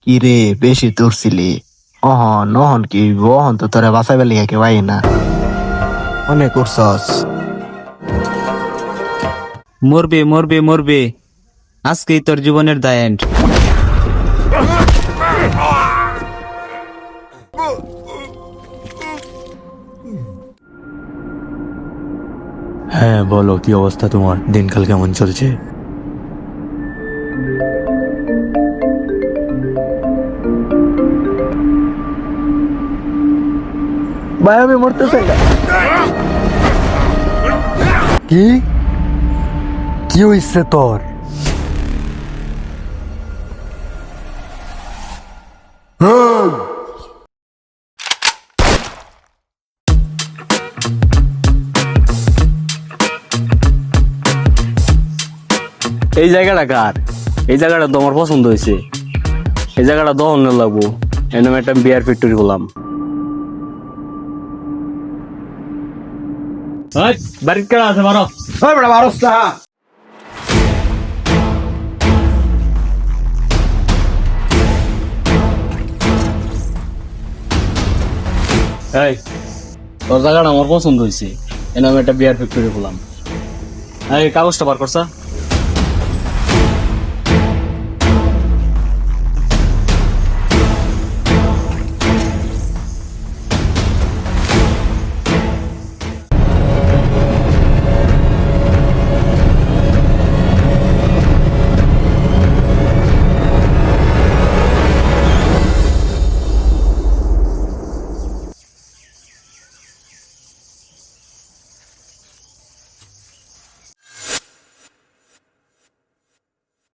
কি রে বেশি তুরছিলি? অহন নহন কি বহন তো তোরা বাঁচাবে লিখা কেউ আই না। অনেক করছস। মরবে মরবে মরবে, আজকেই তোর জীবনের দা এন্ড। হ্যাঁ বলো, কি অবস্থা তোমার? দিনকাল কেমন চলছে? ভাই আমি মরতেছে না। কি কি হইছে তোর? এই জায়গাটা কার? এই জায়গাটা তো আমার পছন্দ হয়েছে। এই জায়গাটা দহন লাগবো। এরকম একটা বিয়ার ফ্যাক্টরি করলাম। বাড়ির কেনা আছে বারো। ওই বড় বারস না। এই তোর জায়গাটা আমার পছন্দ হয়েছে। এরকম একটা বিয়ার ফ্যাক্টরি করলাম। এই কাগজটা বার করছা?